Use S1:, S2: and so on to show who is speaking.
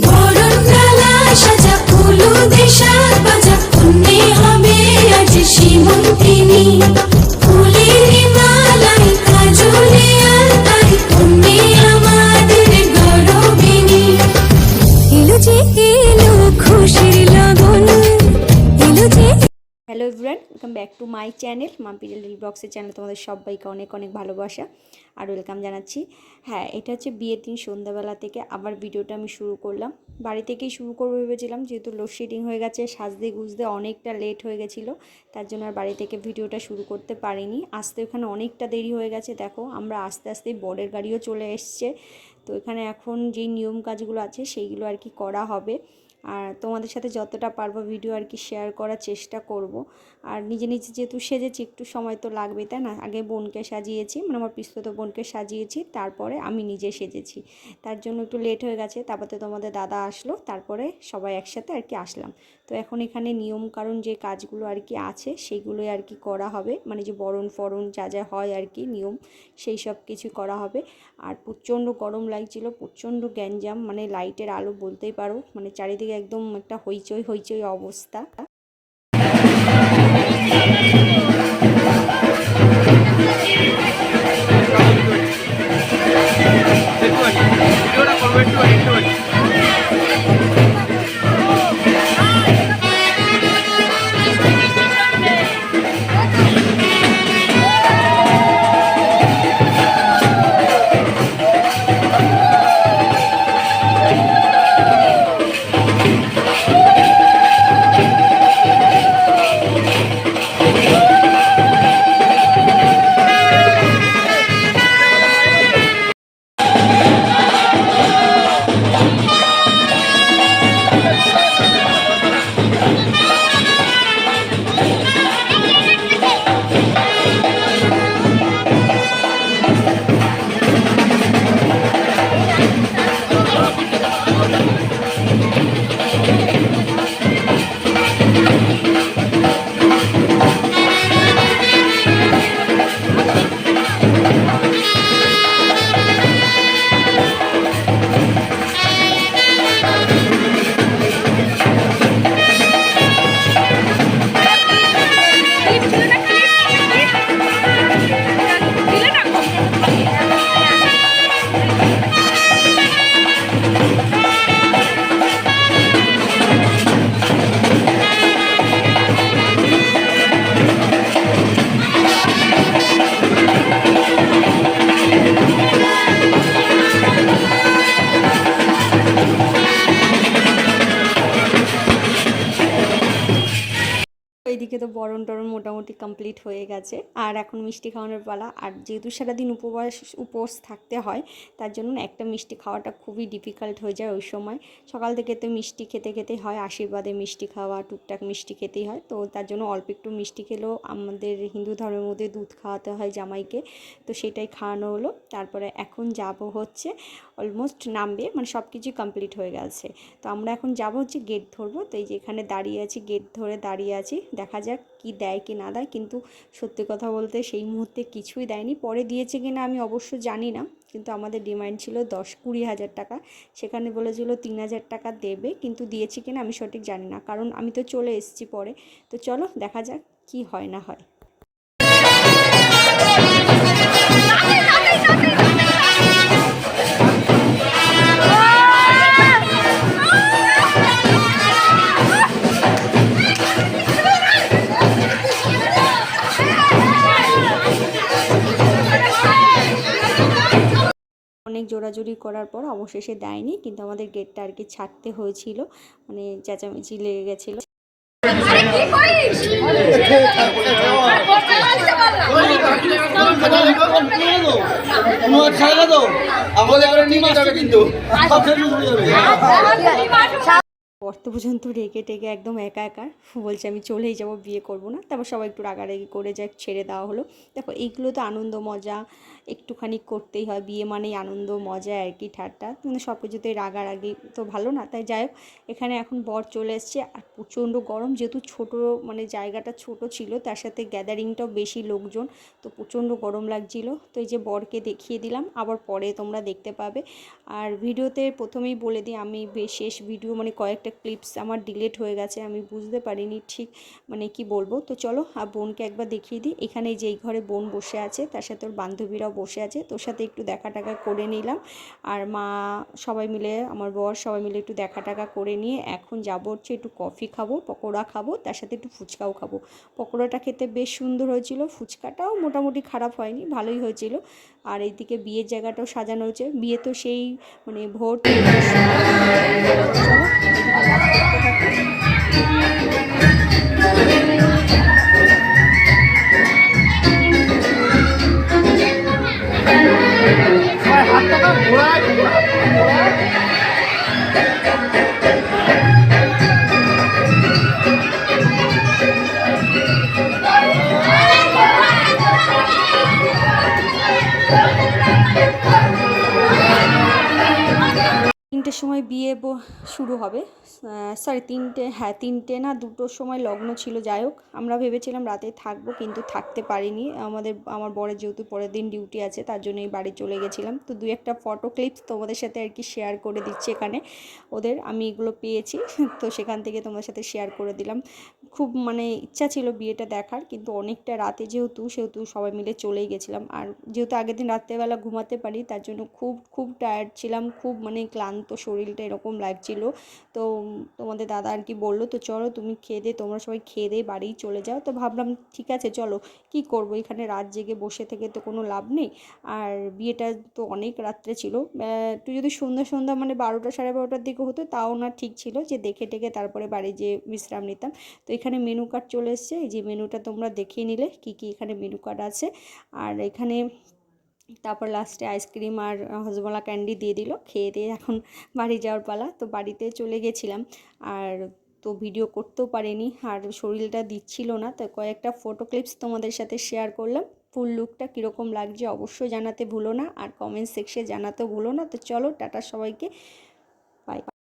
S1: বরণডালা সাজা ফুলু দেশার বাজা কন্যে হবে আজ সীমন্তিনী ফুলের মালাই কাজলে আলতাই কন্যে আমাদের গৌরবিনী এলো যে এলো খুশির লগন এলো যে। Hello everyone, welcome back to my channel Mampi little ব্লগসের চ্যানেল। তোমাদের সবাইকে অনেক অনেক ভালোবাসা আর ওয়েলকাম জানাচ্ছি। হ্যাঁ, এটা হচ্ছে বিয়ের দিন সন্ধ্যাবেলা থেকে আবার ভিডিওটা আমি শুরু করলাম। বাড়ি থেকেই শুরু করবো ভেবেছিলাম, যেহেতু লোডশেডিং হয়ে গেছে, সাজতে গুজতে অনেকটা লেট হয়ে গেছিলো, তার জন্য আর বাড়ি থেকে ভিডিওটা শুরু করতে পারিনি। আসতে ওখানে অনেকটা দেরি হয়ে গেছে। দেখো আমরা আস্তে আস্তে বরের গাড়িও চলে এসছে। তো এখানে এখন যেই নিয়ম কাজগুলো আছে সেইগুলো আর কি করা হবে, আর তোমাদের সাথে যতটা পারবো ভিডিও আর কি শেয়ার করার চেষ্টা করব। আর নিজে নিজে যেহেতু সেজেছি একটু সময় তো লাগবে, তাই না? আগে বোনকে সাজিয়েছি, মানে আমার পিস্তত বোনকে সাজিয়েছি, তারপরে আমি নিজে সেজেছি, তার জন্য একটু লেট হয়ে গেছে। তারপরে তো তোমাদের দাদা আসলো, তারপরে সবাই একসাথে আর কি আসলাম। তো এখন এখানে নিয়ম কারণ যে কাজগুলো আর কি আছে সেইগুলোই আর কি করা হবে, মানে যে বরণ ফরণ যা যা হয় আর কি নিয়ম, সেই সব কিছু করা হবে। আর প্রচণ্ড গরম লাগছিল, প্রচণ্ড গ্যাঞ্জাম, মানে লাইটের আলো বলতেই পারো, মানে চারিদিকে একদম একটা হইচই হইচই অবস্থা। এইদিকে তো বরণ টরণ মোটামুটি কমপ্লিট হয়ে গেছে, আর এখন মিষ্টি খাওয়ানোর পালা। আর যেহেতু সারাদিন উপোস থাকতে হয়, তার জন্য একটা মিষ্টি খাওয়াটা খুবই ডিফিকাল্ট হয়ে যায় ওই সময়। সকাল থেকে তো মিষ্টি খেতে খেতেই হয়, আশীর্বাদে মিষ্টি খাওয়া, টুকটাক মিষ্টি খেতেই হয়। তো তার জন্য অল্প একটু মিষ্টি খেলেও আমাদের হিন্দু ধর্মের মধ্যে দুধ খাওয়াতে হয় জামাইকে, তো সেটাই খাওয়ানো হলো। তারপরে এখন যাব হচ্ছে, অলমোস্ট নামবে, মানে সব কিছুই কমপ্লিট হয়ে গেছে। তো আমরা এখন যাব হচ্ছে গেট ধরবো। তো এই যে এখানে দাঁড়িয়ে আছি, গেট ধরে দাঁড়িয়ে আছি, দেখা যাক কি দেয় কি না দেয়। কিন্তু সত্যি কথা বলতে সেই মুহূর্তে কিছুই দেয়নি, পরে দিয়েছে কিনা আমি অবশ্য জানি না, কিন্তু আমাদের ডিমান্ড ছিল 10-20 হাজার টাকা, সেখানে বলেছিল 3,000 টাকা দেবে, কিন্তু দিয়েছে কিনা আমি সঠিক জানি না, কারণ আমি তো চলে এসেছি পরে। তো চলো দেখা যাক কি হয় না হয়। অনেক জোরাজুরি করার পর অবশেষে দেয়নি, কিন্তু আমাদের গেটটা আর কি ছাড়তে হয়েছিল, মানে চেঁচামেচি লেগে গেছিলো। পড়তে পর্যন্ত রেগে টেগে একদম একা একা বলছে আমি চলেই যাব, বিয়ে করব না। তারপর সবাই একটু রাগারাগি করে যাক, ছেড়ে দেওয়া হলো। দেখো এইগুলো তো আনন্দ মজা,
S2: একটুখানি করতেই হয়, বিয়ে মানেই আনন্দ মজা আর কি, ঠাট্টা, কিন্তু সব কিছুতেই রাগারাগি তো ভালো না। তাই যাই হোক, এখানে এখন বর চলে এসছে আর প্রচণ্ড গরম, যেহেতু ছোটো মানে জায়গাটা ছোট ছিল, তার সাথে গ্যাদারিংটাও বেশি লোকজন, তো প্রচণ্ড গরম লাগছিল। তো এই যে বরকে দেখিয়ে দিলাম, আবার পরে তোমরা দেখতে পাবে। আর ভিডিওতে প্রথমেই বলে দিই, আমি শেষ ভিডিও মানে কয়েকটা ক্লিপস আমার ডিলিট হয়ে গেছে, আমি বুঝতে পারিনি ঠিক মানে কি বলবো। তো চলো আর বোনকে একবার দেখিয়ে দিই। এখানে যে এই ঘরে বোন বসে আছে, তার সাথে ওর বান্ধবীরাও বসে আছে, তোর সাথে একটু দেখা টাকা করে নিলাম। আর মা সবাই মিলে, আমার বর সবাই মিলে একটু দেখা টাকা করে নিয়ে এখন যাবো হচ্ছে একটু কফি খাবো, পকোড়া খাবো, তার সাথে একটু ফুচকাও খাবো। পকোড়াটা খেতে বেশ সুন্দর হয়েছিল, ফুচকাটাও মোটামুটি খারাপ হয়নি, ভালোই হয়েছিল। আর এইদিকে বিয়ের জায়গাটাও সাজানো হয়েছে, বিয়ে তো সেই মানে ভোর 3টার সময়। তো চলো এদিকে কাজ করতে থাকি। তিনটের সময় বিয়ে শুরু হবে, সরি তিনটে, হ্যাঁ তিনটে না দুটোর সময় লগ্ন ছিল। যাই হোক, আমরা ভেবেছিলাম রাতে থাকবো, কিন্তু থাকতে পারিনি, আমার বরের যেহেতু পরের দিন ডিউটি আছে, তার জন্যই বাড়ি চলে গেছিলাম। তো দুই একটা ফটো ক্লিপস তোমাদের সাথে আর কি শেয়ার করে দিচ্ছি এখানে, ওদের আমি এগুলো পেয়েছি তো সেখান থেকে তোমাদের সাথে শেয়ার করে দিলাম। খুব মানে ইচ্ছা ছিল বিয়েটা দেখার, কিন্তু অনেকটা রাতে সেহেতু সবাই মিলে চলেই গেছিলাম। আর যেহেতু আগের দিন রাত্রেবেলা ঘুমাতে পারি, তার জন্য খুব খুব টায়ার্ড ছিলাম, খুব মানে ক্লান্ত শরীরটা এরকম লাগছিল। তো তোমাদের দাদা আর কি বললো, তো চলো তুমি খেয়ে দে, তোমরা সবাই খেয়ে দিয়ে বাড়ি চলে যাও। তো ভাবলাম ঠিক আছে চলো, কি করব এখানে রাত জেগে বসে থেকে তো কোনো লাভ নেই। আর বিয়েটা তো অনেক রাত্রে ছিল, একটু যদি সন্ধ্যা মানে 12টা সাড়ে 12টার দিকে হতো তাও না ঠিক ছিল, যে দেখে টেকে তারপরে বাড়ি যেয়ে বিশ্রাম নিতাম। তো এখানে মেনু কার্ড চলে এসছে, এই যে মেনুটা তোমরা দেখিয়ে নিলে কি কি এখানে মেনু কার্ড আছে। আর এখানে তারপর লাস্টে আইসক্রিম আর হজমলা ক্যান্ডি দিয়ে দিল, খেয়ে দিয়ে এখন বাড়ি যাওয়ার পালা। তো বাড়িতে চলে গেছিলাম, আর তো ভিডিও করতেও পারিনি, আর শরীরটা দিচ্ছিল না, তো কয়েকটা ফটো ক্লিপস তোমাদের সাথে শেয়ার করলাম। ফুল লুকটা কীরকম লাগছে অবশ্যই জানাতে ভুলো না, আর কমেন্ট সেকশনে জানাতেও ভুলো না। তো চলো টাটা সবাইকে,